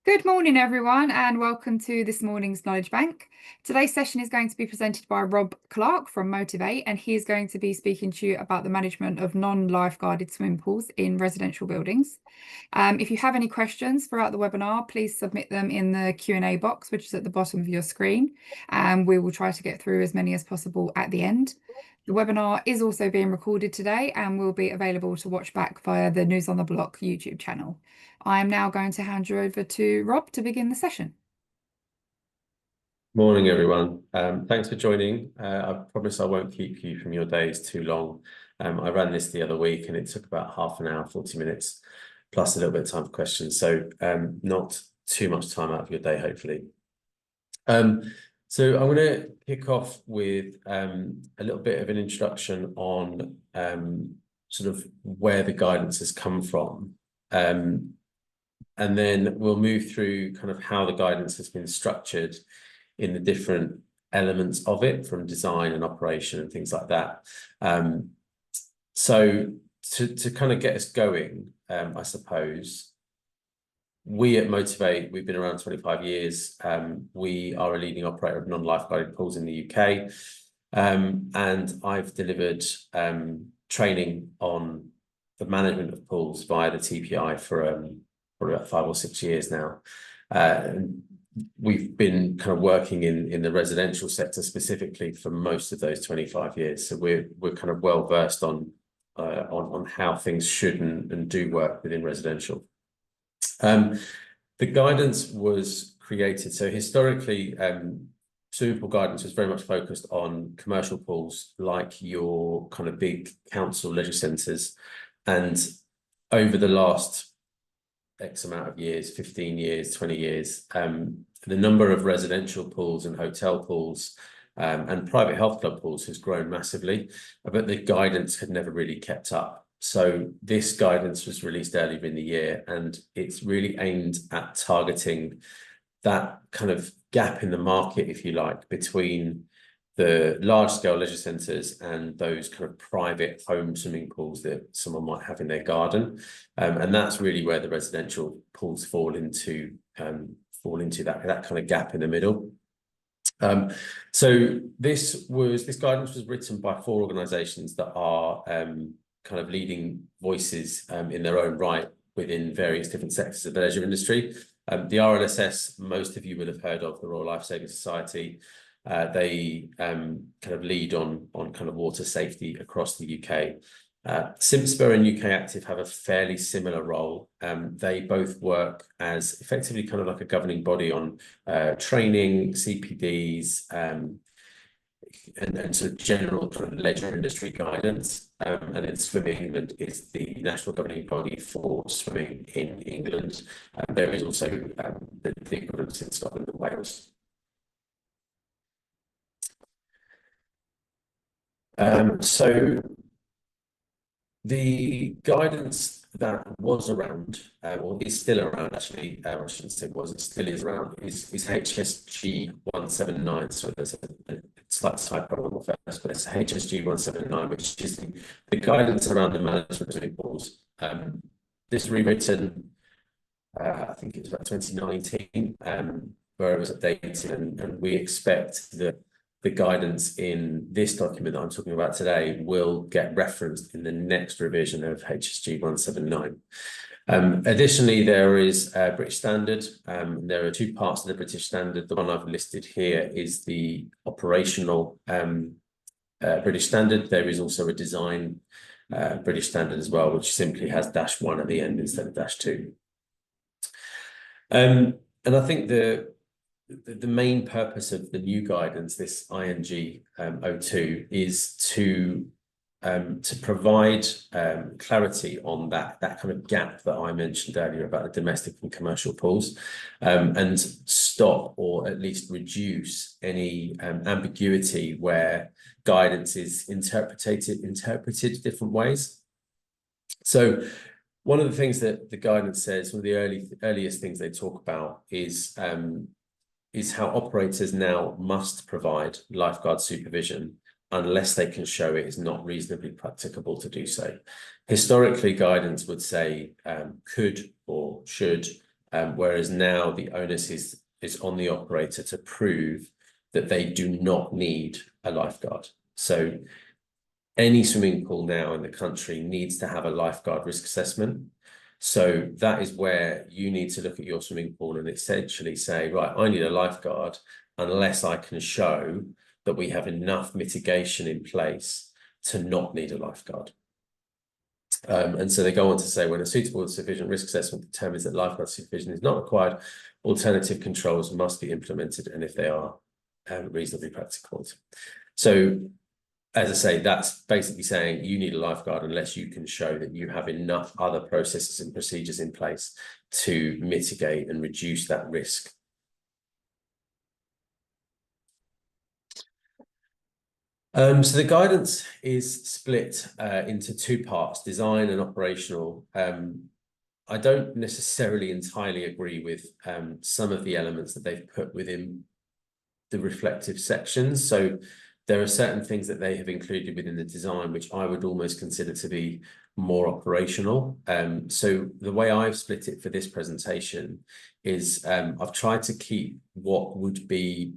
Good morning, everyone, and welcome to this morning's Knowledge Bank. Today's session is going to be presented by Rob Clarke from Motivate, and he is going to be speaking to you about the management of non-lifeguarded swimming pools in residential buildings. If you have any questions throughout the webinar, please submit them in the Q&A box, which is at the bottom of your screen, and we will try to get through as many as possible at the end. The webinar is also being recorded today and will be available to watch back via the News on the Block YouTube channel. I am now going to hand you over to Rob to begin the session. Morning, everyone. Thanks for joining. I promise I won't keep you from your days too long. I ran this the other week and it took about half an hour, 40 minutes, plus a little bit of time for questions. So not too much time out of your day, hopefully. So I'm going to kick off with a little bit of an introduction on sort of where the guidance has come from. And then we'll move through kind of how the guidance has been structured in the different elements of it, from design and operation and things like that. So to kind of get us going, I suppose, we at Motivate, we've been around 25 years. We are a leading operator of non-lifeguarded pools in the UK. And I've delivered training on the management of pools via the TPI for probably about 5 or 6 years now. And we've been kind of working in the residential sector specifically for most of those 25 years. So we're kind of well versed on how things should and do work within residential. The guidance was created. So historically, swimming pool guidance was very much focused on commercial pools, like your kind of big council leisure centres. And over the last X amount of years, 15 years, 20 years, the number of residential pools and hotel pools and private health club pools has grown massively, but the guidance had never really kept up. So this guidance was released earlier in the year, and it's really aimed at targeting that kind of gap in the market, if you like, between the large-scale leisure centres and those kind of private home swimming pools that someone might have in their garden. And that's really where the residential pools fall into that kind of gap in the middle. So this guidance was written by 4 organisations that are kind of leading voices in their own right within various different sectors of the leisure industry. The RLSS, most of you will have heard of, the Royal Lifesaving Society. They kind of lead on kind of water safety across the UK. CIMSPA and UK Active have a fairly similar role. They both work as effectively kind of like a governing body on training, CPDs, and sort of general kind of leisure industry guidance. And then Swimming England is the national governing body for swimming in England. There is also the equivalents in Scotland and Wales. So the guidance that was around, or is still around, actually, I shouldn't say was, it still is around, is HSG 179. So there's a slight typo on the first, but it's HSG 179, which is the guidance around the management of swimming pools. This rewritten, I think it was about 2019, where it was updated, and we expect that the guidance in this document that I'm talking about today will get referenced in the next revision of HSG 179. Additionally, there is a British Standard. There are 2 parts of the British Standard. The one I've listed here is the operational British Standard. There is also a design British Standard as well, which simply has -1 at the end instead of -2. And I think the main purpose of the new guidance, this ING 02, is to provide clarity on that kind of gap that I mentioned earlier about the domestic and commercial pools, and stop, or at least reduce, any ambiguity where guidance is interpreted different ways. So one of the things that the guidance says, one of the earliest things they talk about is how operators now must provide lifeguard supervision unless they can show it is not reasonably practicable to do so. Historically, guidance would say could or should, whereas now the onus is on the operator to prove that they do not need a lifeguard. So any swimming pool now in the country needs to have a lifeguard risk assessment. So that is where you need to look at your swimming pool and essentially say, right, I need a lifeguard unless I can show that we have enough mitigation in place to not need a lifeguard. And so they go on to say, when a suitable and sufficient risk assessment determines that lifeguard supervision is not required, alternative controls must be implemented, and if they are reasonably practical. So, as I say, that's basically saying you need a lifeguard unless you can show that you have enough other processes and procedures in place to mitigate and reduce that risk. So the guidance is split into two parts, design and operational. I don't necessarily entirely agree with some of the elements that they've put within the reflective sections. So there are certain things that they have included within the design, which I would almost consider to be more operational. So the way I've split it for this presentation is I've tried to keep what would be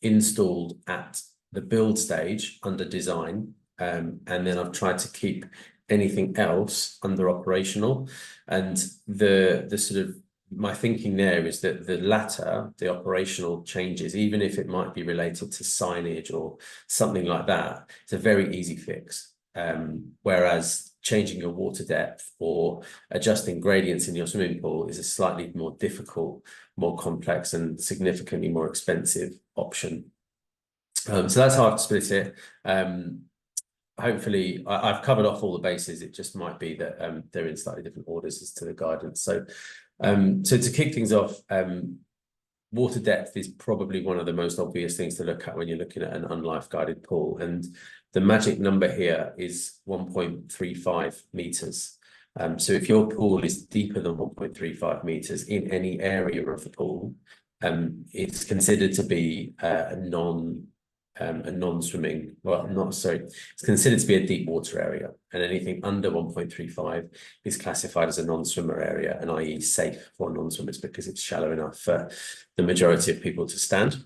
installed at the build stage under design, and then I've tried to keep anything else under operational. And the sort of my thinking there is that the latter, the operational changes, even if it might be related to signage or something like that, it's a very easy fix. Whereas changing your water depth or adjusting gradients in your swimming pool is a slightly more difficult, more complex, and significantly more expensive option. So that's how I've split it. Hopefully, I've covered off all the bases. It just might be that they're in slightly different orders as to the guidance. So to kick things off, water depth is probably one of the most obvious things to look at when you're looking at an unlifeguarded pool. And the magic number here is 1.35 meters. So if your pool is deeper than 1.35 meters in any area of the pool, it's considered to be a non-swimming, it's considered to be a deep water area, and anything under 1.35 is classified as a non-swimmer area, and i.e. safe for non-swimmers because it's shallow enough for the majority of people to stand.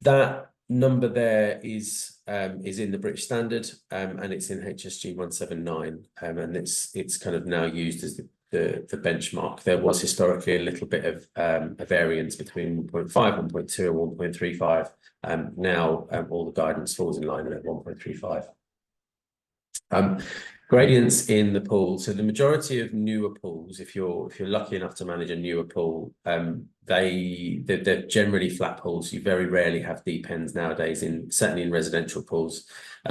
That number there is in the British Standard, and it's in HSG 179, and it's kind of now used as the benchmark. There was historically a little bit of a variance between 1.5, 1.2, and 1.35. Now all the guidance falls in line at 1.35. Gradients in the pool. So the majority of newer pools, if you're lucky enough to manage a newer pool, they're generally flat pools. You very rarely have deep ends nowadays, certainly in residential pools.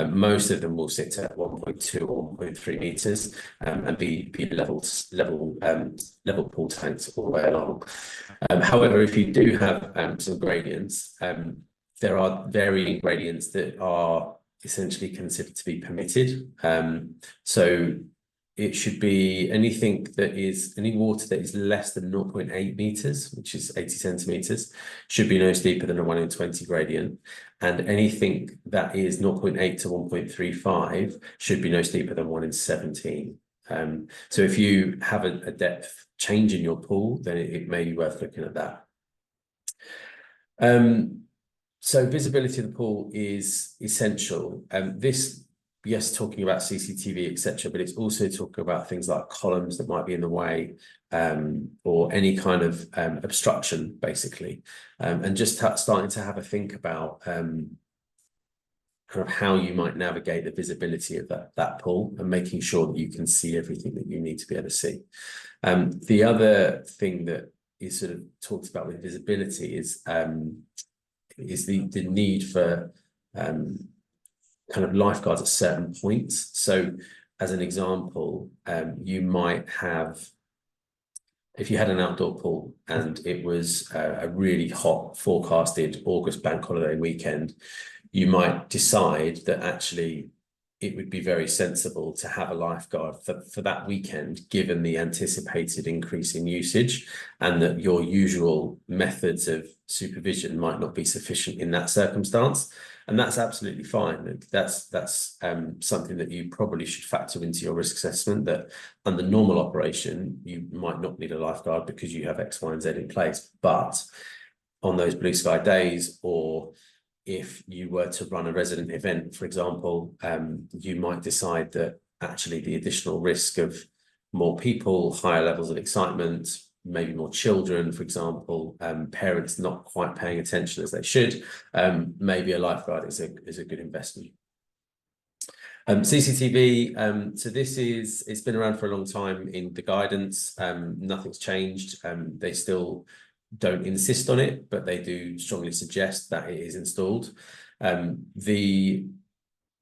Most of them will sit at 1.2 or 1.3 meters and be level pool tanks all the way along. However, if you do have some gradients, there are varying gradients that are essentially considered to be permitted. So it should be any water that is less than 0.8 meters, which is 80 centimeters, should be no steeper than a 1 in 20 gradient. And anything that is 0.8 to 1.35 should be no steeper than 1 in 17. So if you have a depth change in your pool, then it may be worth looking at that. So visibility of the pool is essential. Yes, talking about CCTV, etc., but it's also talking about things like columns that might be in the way, or any kind of obstruction, basically, and just starting to have a think about kind of how you might navigate the visibility of that pool and making sure that you can see everything that you need to be able to see. The other thing that is sort of talked about with visibility is the need for kind of lifeguards at certain points. So as an example, you might have, if you had an outdoor pool and it was a really hot forecasted August bank holiday weekend, you might decide that actually it would be very sensible to have a lifeguard for that weekend, given the anticipated increase in usage, and that your usual methods of supervision might not be sufficient in that circumstance. and that's absolutely fine. That's something that you probably should factor into your risk assessment, that under normal operation, you might not need a lifeguard because you have X, Y, and Z in place. But on those blue sky days, or if you were to run a resident event, for example, you might decide that actually the additional risk of more people, higher levels of excitement, maybe more children, for example, parents not quite paying attention as they should, maybe a lifeguard is a good investment. CCTV, so it's been around for a long time in the guidance. Nothing's changed. They still don't insist on it, but they do strongly suggest that it is installed. The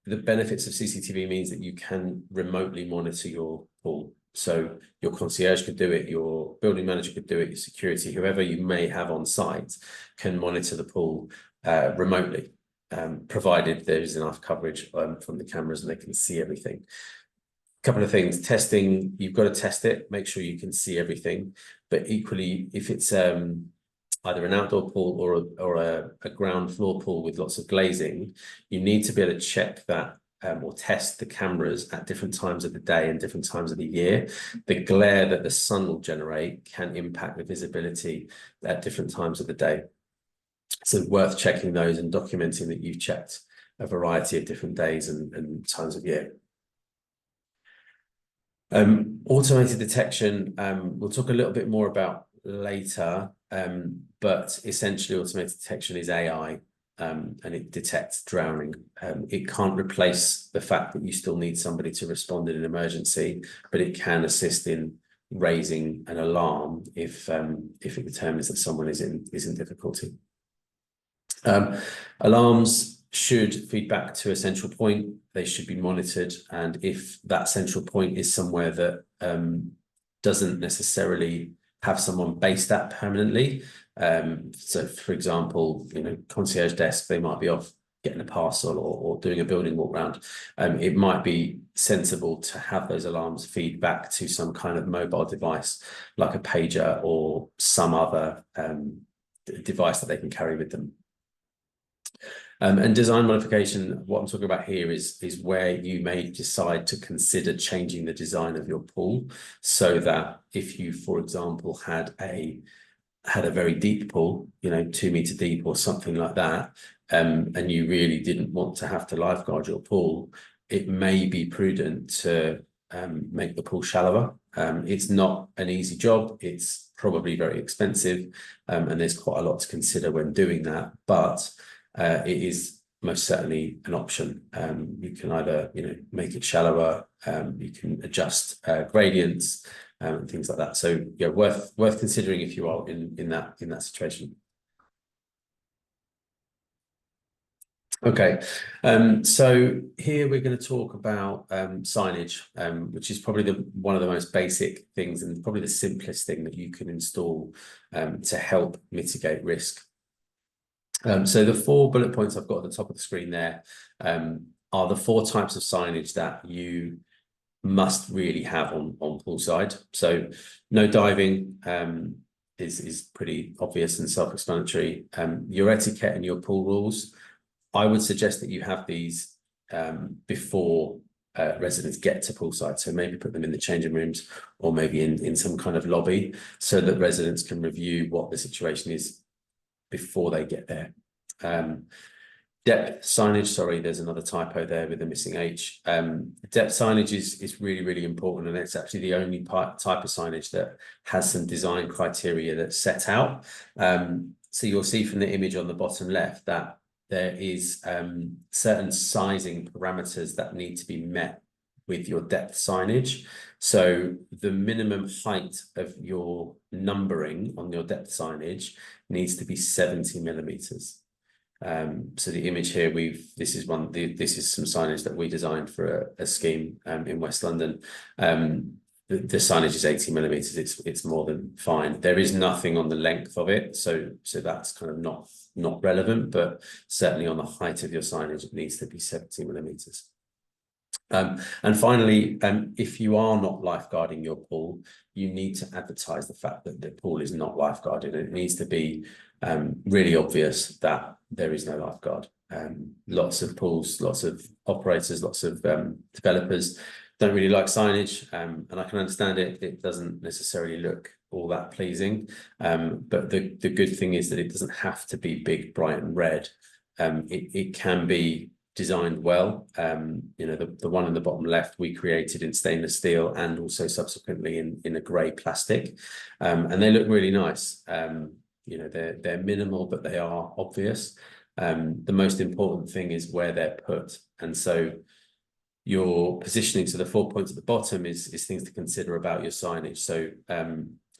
benefits of CCTV means that you can remotely monitor your pool. So your concierge could do it, your building manager could do it, your security, whoever you may have on site can monitor the pool remotely, provided there is enough coverage from the cameras and they can see everything. Couple of things. Testing, you've got to test it, make sure you can see everything. But equally, if it's either an outdoor pool or a ground floor pool with lots of glazing, you need to be able to check that or test the cameras at different times of the day and different times of the year. The glare that the sun will generate can impact the visibility at different times of the day. So worth checking those and documenting that you've checked a variety of different days and times of year. Automated detection, we'll talk a little bit more about later, but essentially automated detection is AI, and it detects drowning. It can't replace the fact that you still need somebody to respond in an emergency, but it can assist in raising an alarm if it determines that someone is in difficulty. Alarms should feed back to a central point. They should be monitored, and if that central point is somewhere that doesn't necessarily have someone based at permanently, so for example, concierge desk, they might be off getting a parcel or doing a building walk round, it might be sensible to have those alarms feed back to some kind of mobile device like a pager or some other device that they can carry with them. And design modification, what I'm talking about here is where you may decide to consider changing the design of your pool, so that if you, for example, had a very deep pool, 2 meter deep or something like that, and you really didn't want to have to lifeguard your pool, it may be prudent to make the pool shallower. It's not an easy job. It's probably very expensive, and there's quite a lot to consider when doing that, but it is most certainly an option. You can either, make it shallower, you can adjust gradients and things like that. So yeah, worth considering if you are in that situation. Okay, so here we're going to talk about signage, which is probably one of the most basic things and probably the simplest thing that you can install to help mitigate risk. So the 4 bullet points I've got at the top of the screen there are the 4 types of signage that you must really have on poolside. So no diving is pretty obvious and self-explanatory. Your etiquette and your pool rules, I would suggest that you have these before residents get to poolside. So maybe put them in the changing rooms or maybe in some kind of lobby, so that residents can review what the situation is before they get there. Depth signage, sorry, there's another typo there with a missing H. Depth signage is really, really important, and it's actually the only type of signage that has some design criteria that's set out. So you'll see from the image on the bottom left that there is certain sizing parameters that need to be met with your depth signage. So the minimum height of your numbering on your depth signage needs to be 70 millimeters. So the image here, this is some signage that we designed for a scheme in West London. The signage is 80 millimeters. It's more than fine. There is nothing on the length of it, so that's kind of not relevant, but certainly on the height of your signage, it needs to be 70 millimeters. And finally, if you are not lifeguarding your pool, you need to advertise the fact that the pool is not lifeguarded. It needs to be really obvious that there is no lifeguard. lots of pools, lots of operators, lots of developers don't really like signage, and I can understand it. It doesn't necessarily look all that pleasing, but the good thing is that it doesn't have to be big, bright and red. It can be designed well. You know, the one in the bottom left we created in stainless steel and also subsequently in a grey plastic, and they look really nice. You know, they're minimal, but they are obvious. The most important thing is where they're put, and so your positioning. So the 4 points at the bottom is things to consider about your signage. So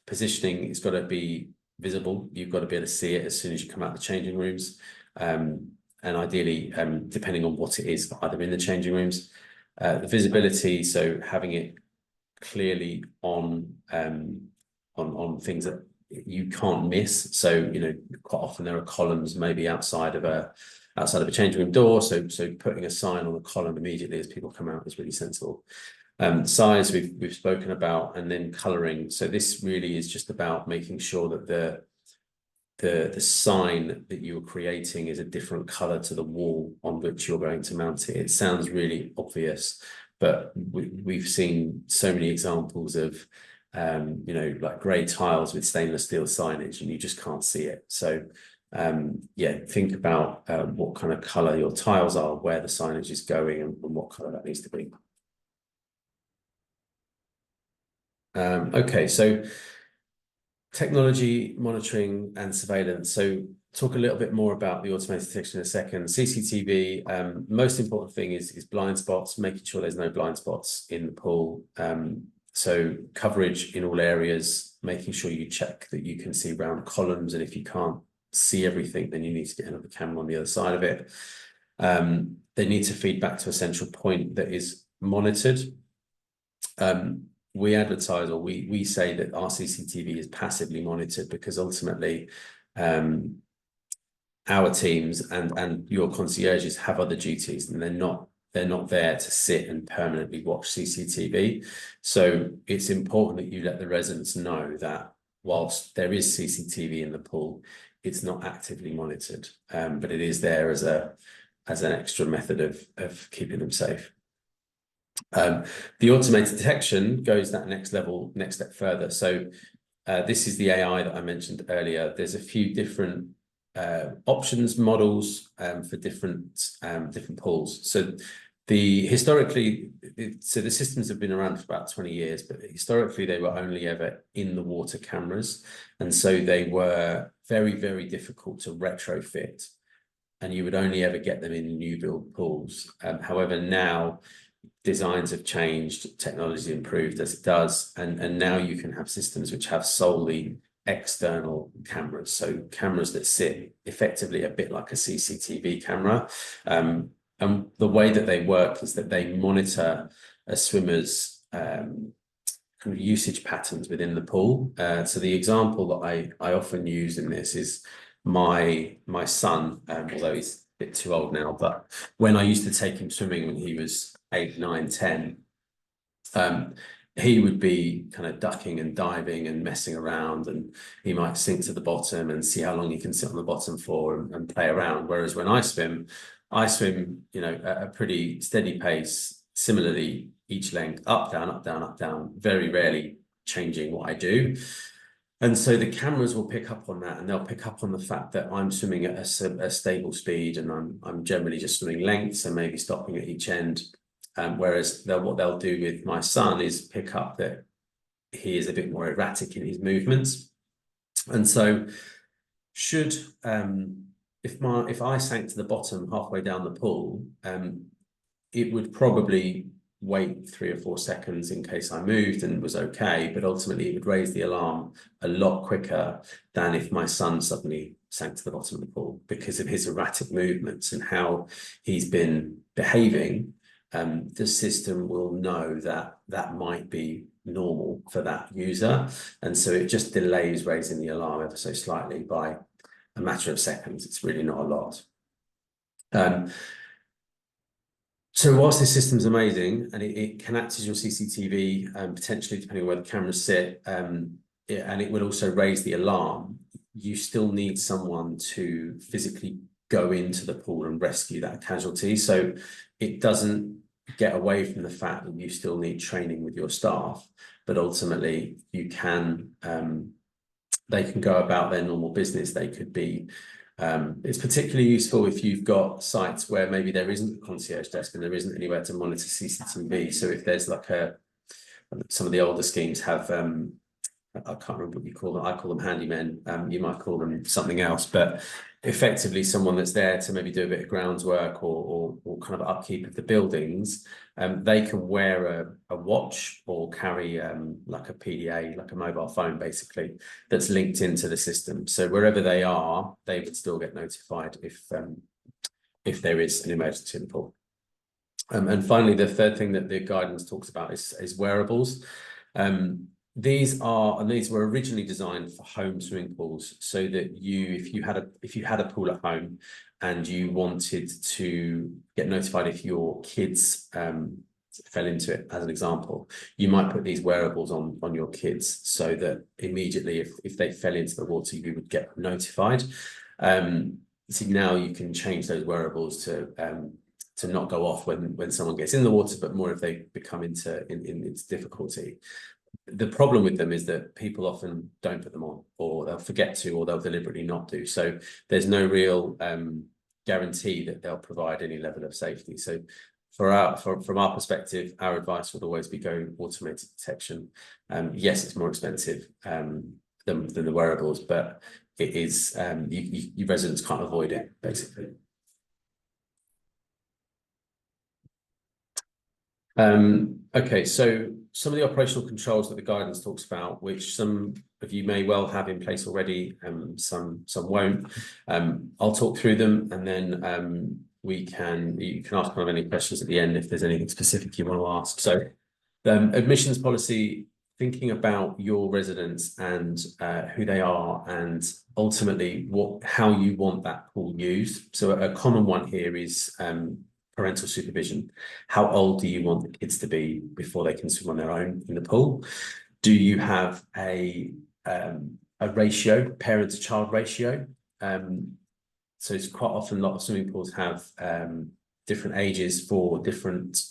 positioning, it's got to be visible. You've got to be able to see it as soon as you come out the changing rooms, and ideally, depending on what it is, either in the changing rooms, the visibility. So having it clearly on things that you can't miss. So, you know, quite often there are columns maybe outside of a changing room door. So putting a sign on a column immediately as people come out is really sensible. Size we've spoken about, and then colouring. So this really is just about making sure that the sign that you're creating is a different colour to the wall on which you're going to mount it. It sounds really obvious, but we've seen so many examples of you know, like grey tiles with stainless steel signage, and you just can't see it. So yeah, think about what kind of colour your tiles are, where the signage is going, and what colour that needs to be. Okay, so technology monitoring and surveillance. So talk a little bit more about the automated detection in a second. CCTV, most important thing is blind spots, making sure there's no blind spots in the pool. So coverage in all areas, making sure you check that you can see round columns, and if you can't see everything, then you need to get another camera on the other side of it. They need to feed back to a central point that is monitored. We advertise, or we say that our CCTV is passively monitored, because ultimately our teams and your concierges have other duties, and they're not there to sit and permanently watch CCTV. So it's important that you let the residents know that whilst there is CCTV in the pool, it's not actively monitored, but it is there as an extra method of keeping them safe. The automated detection goes that next step further. So this is the AI that I mentioned earlier. There's a few different options, models for different pools. So the systems have been around for about 20 years, but historically they were only ever in the water cameras, and so they were very, very difficult to retrofit, and you would only ever get them in new build pools. However, now designs have changed, technology improved as it does, and now you can have systems which have solely external cameras, so cameras that sit effectively a bit like a CCTV camera. And the way that they work is that they monitor a swimmer's kind of usage patterns within the pool. So the example that I often use in this is my son, although he's a bit too old now, but when I used to take him swimming when he was 8, 9, 10, he would be kind of ducking and diving and messing around, and he might sink to the bottom and see how long he can sit on the bottom for and play around. Whereas when I swim, you know, at a pretty steady pace, similarly each length, up, down, up, down, up, down, very rarely changing what I do. And so the cameras will pick up on that, and they'll pick up on the fact that I'm swimming at a stable speed, and I'm generally just swimming lengths and maybe stopping at each end. Whereas what they'll do with my son is pick up that he is a bit more erratic in his movements. And so should if I sank to the bottom halfway down the pool, it would probably wait 3 or 4 seconds in case I moved and was okay, but ultimately it would raise the alarm a lot quicker than if my son suddenly sank to the bottom of the pool, because of his erratic movements and how he's been behaving. The system will know that that might be normal for that user, and so it just delays raising the alarm ever so slightly by a matter of seconds. It's really not a lot. So whilst this system's amazing, and it can act as your CCTV, potentially depending on where the cameras sit, and it will also raise the alarm, you still need someone to physically go into the pool and rescue that casualty. So it doesn't get away from the fact that you still need training with your staff, but ultimately you can, they can go about their normal business. They could be, it's particularly useful if you've got sites where maybe there isn't a concierge desk and there isn't anywhere to monitor CCTV. So if there's like some of the older schemes have, I can't remember what you call them. I call them handymen. You might call them something else, but effectively someone that's there to maybe do a bit of groundwork or kind of upkeep of the buildings. They can wear a watch or carry like a PDA, like a mobile phone, basically, that's linked into the system. So wherever they are, they would still get notified if there is an emergency in the pool. And finally, the third thing that the guidance talks about is wearables. These were originally designed for home swimming pools, so that if you had a pool at home and you wanted to get notified if your kids fell into it, as an example, you might put these wearables on your kids, so that immediately if they fell into the water, you would get notified. So now you can change those wearables to not go off when someone gets in the water, but more if they become into difficulty. The problem with them is that people often don't put them on, or they'll forget to, or they'll deliberately not do. So there's no real guarantee that they'll provide any level of safety. So from our perspective, our advice would always be going automated detection. Yes, it's more expensive than the wearables, but it is you residents can't avoid it, basically. Okay, so some of the operational controls that the guidance talks about, which some of you may well have in place already, some won't. I'll talk through them, and then you can ask kind of any questions at the end if there's anything specific you want to ask. So admissions policy, thinking about your residents and who they are, and ultimately how you want that pool used. So a common one here is parental supervision. How old do you want the kids to be before they can swim on their own in the pool? Do you have a ratio, parent to child ratio? So it's quite often a lot of swimming pools have different ages for different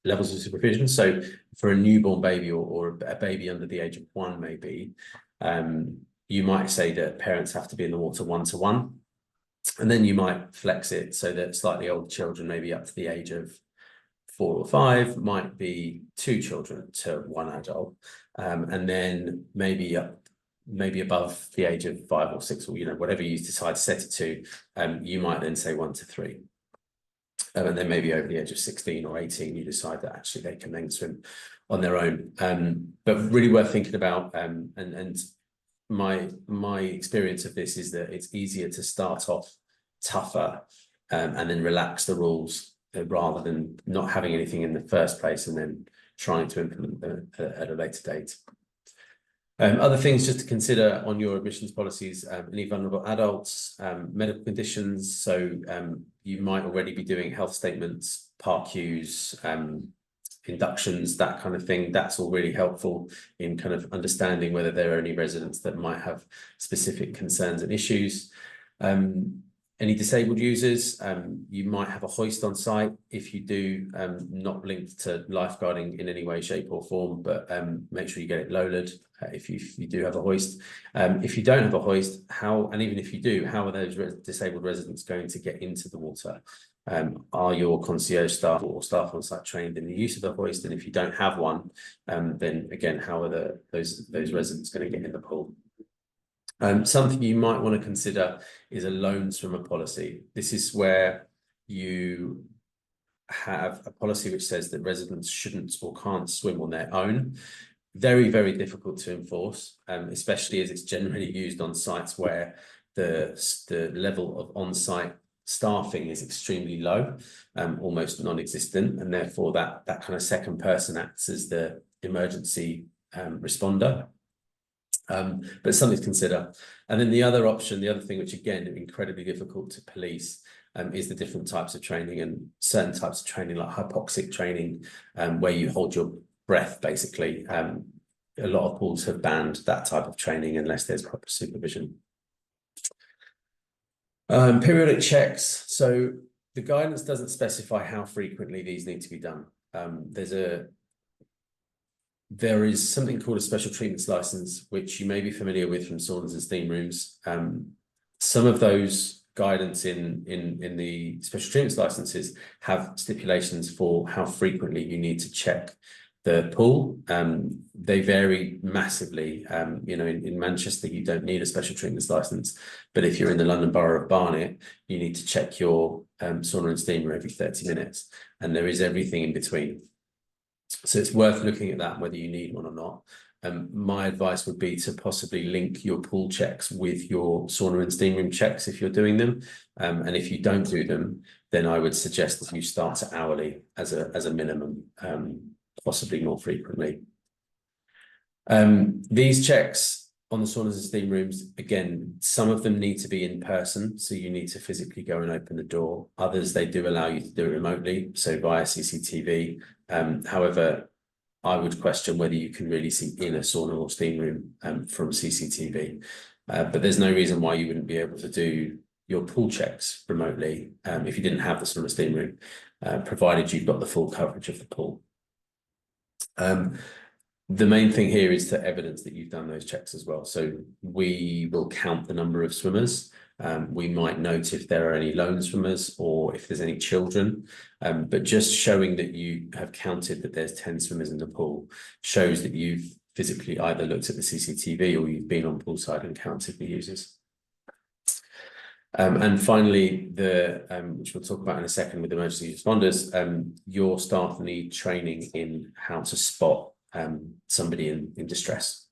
levels of supervision. So for a newborn baby or a baby under the age of 1, maybe, you might say that parents have to be in the water 1-to-1. And then you might flex it so that slightly older children, maybe up to the age of 4 or 5, might be 2 children to 1 adult. And then maybe above the age of 5 or 6, or whatever you decide to set it to, you might then say 1-to-3. And then maybe over the age of 16 or 18, you decide that actually they can then swim on their own. But really worth thinking about, and my experience of this is that it's easier to start off tougher and then relax the rules rather than not having anything in the first place and then trying to implement them at a later date. Other things just to consider on your admissions policies, any vulnerable adults, medical conditions. So you might already be doing health statements, park queues, inductions, that kind of thing. That's all really helpful in kind of understanding whether there are any residents that might have specific concerns and issues. Any disabled users, you might have a hoist on site. If you do, not linked to lifeguarding in any way, shape or form, but make sure you get it loaded if you do have a hoist. If you don't have a hoist, and even if you do, how are those disabled residents going to get into the water? Are your concierge staff or staff on site trained in the use of the hoist? And if you don't have one, then again, how are those residents going to get in the pool? Something you might want to consider is a lone swimmer policy. This is where you have a policy which says that residents shouldn't or can't swim on their own. Very, very difficult to enforce, especially as it's generally used on sites where the level of on-site staffing is extremely low, almost non-existent, and therefore that kind of second person acts as the emergency responder. But something to consider. And then the other option, the other thing, which again is incredibly difficult to police, is the different types of training, and certain types of training like hypoxic training, where you hold your breath basically. A lot of pools have banned that type of training unless there's proper supervision. Periodic checks. So the guidance doesn't specify how frequently these need to be done. There is something called a special treatments license, which you may be familiar with from saunas and steam rooms. Some of those guidance in the special treatments licenses have stipulations for how frequently you need to check the pool. They vary massively. In Manchester, you don't need a special treatments license, but if you're in the London Borough of Barnet, you need to check your sauna and steamer every 30 minutes, and there is everything in between. So it's worth looking at that, whether you need one or not. My advice would be to possibly link your pool checks with your sauna and steam room checks if you're doing them. And if you don't do them, then I would suggest that you start at hourly as a minimum, possibly more frequently. These checks on the saunas and steam rooms, again, some of them need to be in person, so you need to physically go and open the door. Others, they do allow you to do it remotely, so via CCTV. However, I would question whether you can really see in a sauna or steam room from CCTV. But there's no reason why you wouldn't be able to do your pool checks remotely if you didn't have the sauna or steam room, provided you've got the full coverage of the pool. The main thing here is to evidence that you've done those checks as well. So we will count the number of swimmers. We might note if there are any lone swimmers or if there's any children, but just showing that you have counted that there's 10 swimmers in the pool shows that you've physically either looked at the CCTV or you've been on poolside and counted the users. And finally, which we'll talk about in a second with emergency responders, your staff need training in how to spot somebody in distress.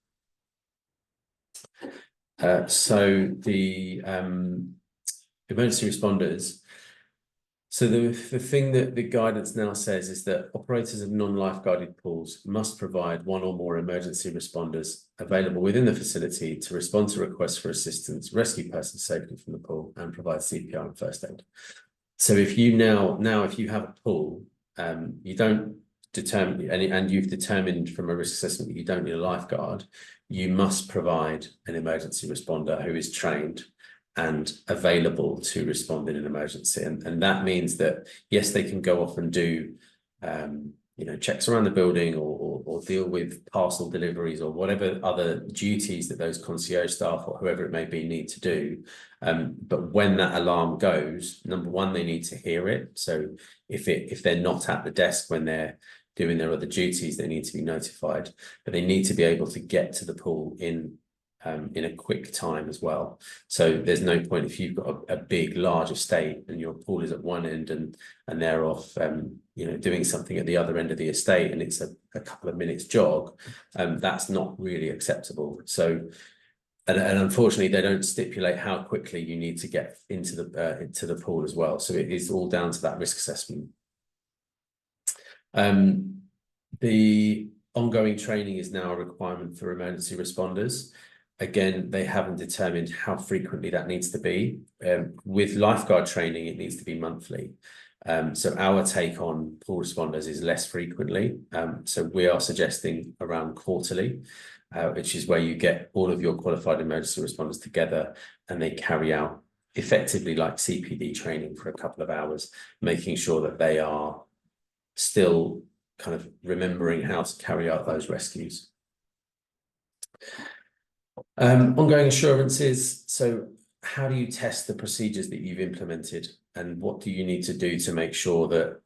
So the emergency responders, so the thing that the guidance now says is that operators of non-lifeguarded pools must provide one or more emergency responders available within the facility to respond to requests for assistance, rescue persons safely from the pool, and provide CPR and first aid. So if you if you have a pool, you don't determine, and you've determined from a risk assessment that you don't need a lifeguard, you must provide an emergency responder who is trained and available to respond in an emergency. And that means that, yes, they can go off and do checks around the building or deal with parcel deliveries or whatever other duties that those concierge staff or whoever it may be need to do. But when that alarm goes, number one, they need to hear it. So if they're not at the desk when they're doing their other duties, they need to be notified, but they need to be able to get to the pool in a quick time as well. So there's no point if you've got a big, large estate and your pool is at one end and they're off, doing something at the other end of the estate, and it's a couple of minutes jog, that's not really acceptable. So, and unfortunately, they don't stipulate how quickly you need to get into the pool as well. So it is all down to that risk assessment. The ongoing training is now a requirement for emergency responders. Again, they haven't determined how frequently that needs to be. With lifeguard training, it needs to be monthly. So our take on pool responders is less frequently. So we are suggesting around quarterly, which is where you get all of your qualified emergency responders together and they carry out effectively like CPD training for a couple of hours, making sure that they are still kind of remembering how to carry out those rescues. Ongoing assurances. So how do you test the procedures that you've implemented, and what do you need to do to make sure that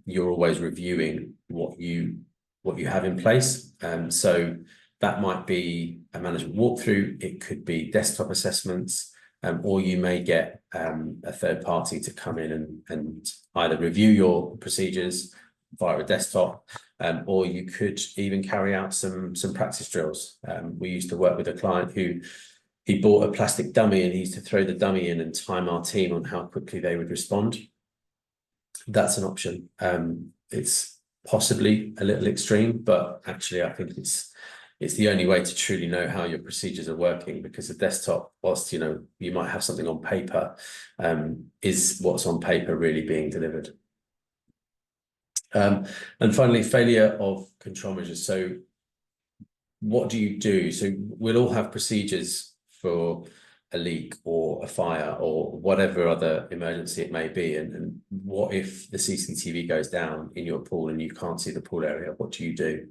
you're always reviewing what you have in place? So that might be a management walkthrough, it could be desktop assessments, or you may get a third party to come in and either review your procedures via a desktop, or you could even carry out some practice drills. We used to work with a client who he bought a plastic dummy and he used to throw the dummy in and time our team on how quickly they would respond. That's an option. It's possibly a little extreme, but actually I think it's the only way to truly know how your procedures are working, because a desktop, whilst you might have something on paper, is what's on paper really being delivered? And finally, failure of control measures. So what do you do? So we'll all have procedures for a leak or a fire or whatever other emergency it may be, and what if the CCTV goes down in your pool and you can't see the pool area? What do you do?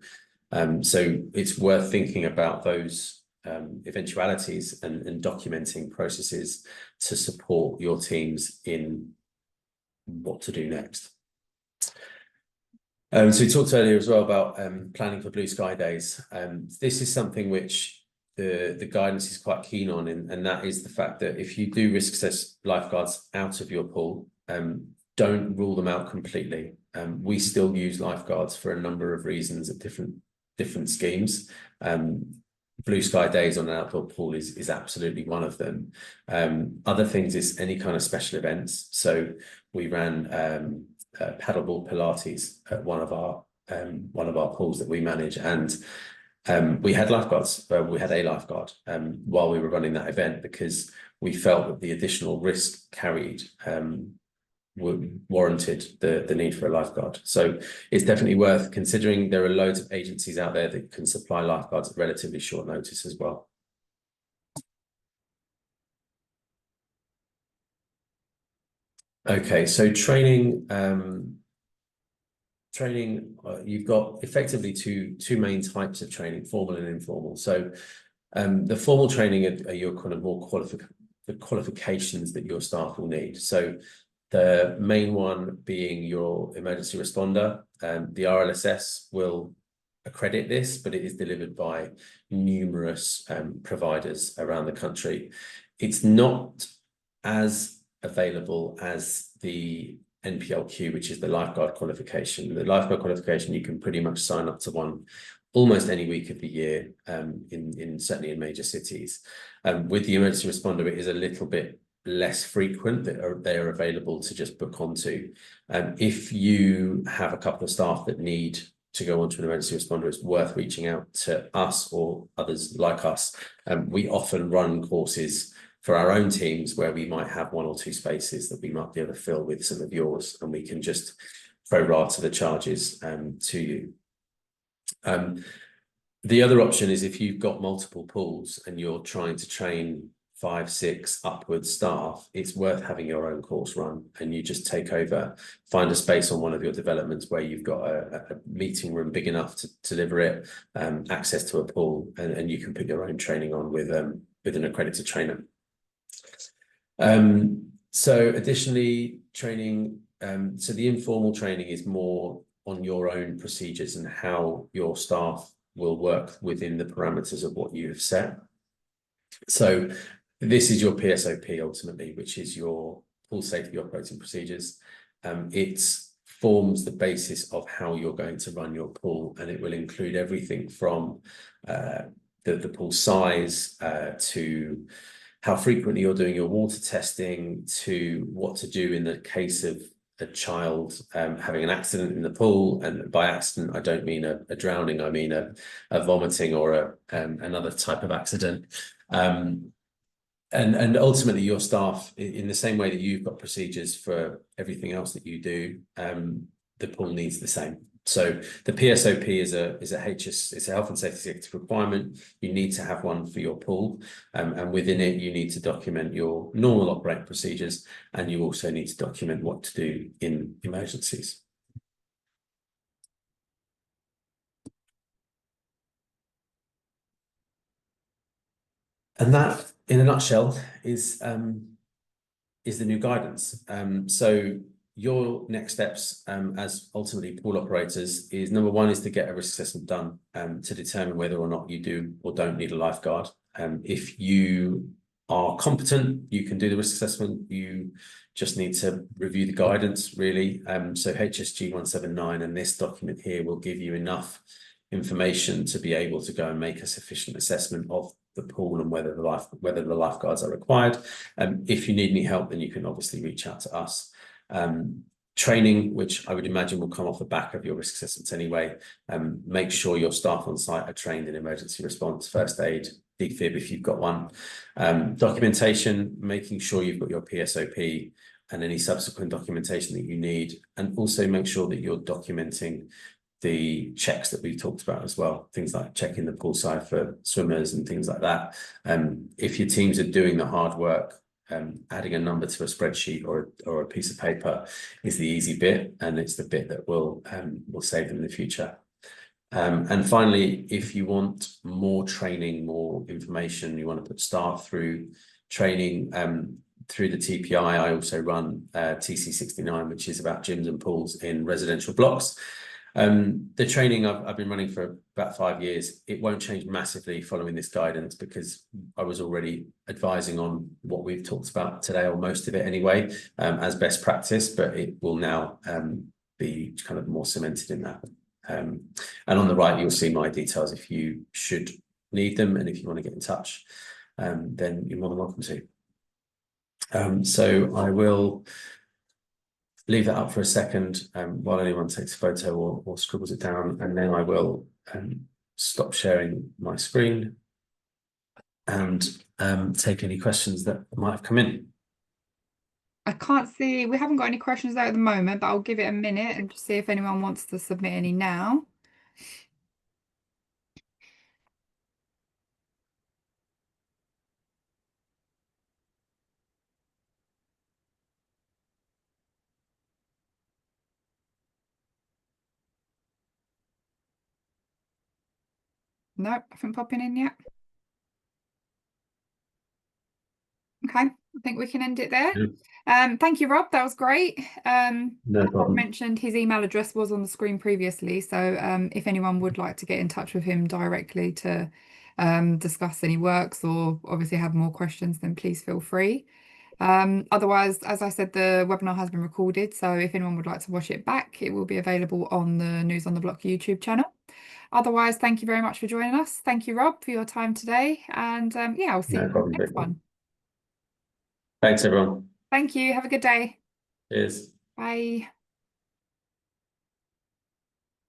So it's worth thinking about those eventualities and documenting processes to support your teams in what to do next. So we talked earlier as well about planning for blue sky days. This is something which the guidance is quite keen on, and that is the fact that if you do risk assess lifeguards out of your pool, don't rule them out completely. We still use lifeguards for a number of reasons at different schemes. Blue sky days on an outdoor pool is absolutely one of them. Other things is any kind of special events. So we ran paddleboard Pilates at one of our pools that we manage, and we had lifeguards. We had a lifeguard while we were running that event, because we felt that the additional risk carried warranted the need for a lifeguard. So it's definitely worth considering. There are loads of agencies out there that can supply lifeguards at relatively short notice as well. Okay, so training, you've got effectively two main types of training, formal and informal. So the formal training are your kind of more the qualifications that your staff will need. So the main one being your emergency responder. The RLSS will accredit this, but it is delivered by numerous providers around the country. It's not as available as the NPLQ, which is the lifeguard qualification. The lifeguard qualification, you can pretty much sign up to one almost any week of the year, certainly in major cities. With the emergency responder, it is a little bit less frequent that they are available to just book onto. If you have a couple of staff that need to go onto an emergency responder, it's worth reaching out to us or others like us. We often run courses for our own teams where we might have 1 or 2 spaces that we might be able to fill with some of yours, and we can just pro rata the charges to you. The other option is if you've got multiple pools and you're trying to train 5, 6 upwards staff, it's worth having your own course run, and you just take over, find a space on one of your developments where you've got a meeting room big enough to deliver it, access to a pool, and you can put your own training on with an accredited trainer. So additionally, training, so the informal training is more on your own procedures and how your staff will work within the parameters of what you have set. So this is your PSOP ultimately, which is your pool safety operating procedures. It forms the basis of how you're going to run your pool, and it will include everything from the pool size to how frequently you're doing your water testing, to what to do in the case of a child having an accident in the pool. And by accident, I don't mean a drowning, I mean a vomiting or another type of accident. And ultimately your staff, in the same way that you've got procedures for everything else that you do, the pool needs the same. So the PSOP is it's a health and safety executive requirement. You need to have one for your pool, and within it you need to document your normal operating procedures, and you also need to document what to do in emergencies. And that, in a nutshell, is the new guidance. So your next steps as ultimately pool operators is, number one, is to get a risk assessment done to determine whether or not you do or don't need a lifeguard. If you are competent, you can do the risk assessment. You just need to review the guidance, really. So HSG 179 and this document here will give you enough information to be able to go and make a sufficient assessment of the pool and whether the lifeguards are required. If you need any help, then you can obviously reach out to us. Training, which I would imagine will come off the back of your risk assessments anyway. Make sure your staff on site are trained in emergency response, first aid, defib if you've got one. Documentation, making sure you've got your PSOP and any subsequent documentation that you need, and also make sure that you're documenting the checks that we've talked about as well, things like checking the pool side for swimmers and things like that. If your teams are doing the hard work, adding a number to a spreadsheet or a piece of paper is the easy bit, and it's the bit that will save them in the future. And finally, if you want more training, more information, you want to put staff through training through the TPI, I also run TC69, which is about gyms and pools in residential blocks. The training I've been running for about 5 years. It won't change massively following this guidance, because I was already advising on what we've talked about today, or most of it anyway, as best practice, but it will now be kind of more cemented in that. And on the right, you'll see my details if you should need them, and if you want to get in touch, then you're more than welcome to. So I will leave that up for a second while anyone takes a photo or scribbles it down, and then I will stop sharing my screen and take any questions that might have come in. I can't see, we haven't got any questions there at the moment, but I'll give it a minute and just see if anyone wants to submit any now. Nope, nothing popping in yet. Okay, I think we can end it there. Thank you, Rob. That was great. No As Rob problem. mentioned, his email address was on the screen previously. So if anyone would like to get in touch with him directly to discuss any works or obviously have more questions, then please feel free. Otherwise, as I said, the webinar has been recorded. So if anyone would like to watch it back, it will be available on the News on the Block YouTube channel. Otherwise, thank you very much for joining us. Thank you, Rob, for your time today. And yeah, I'll see you in the next one. Thanks, everyone. Thank you. Have a good day. Cheers. Bye.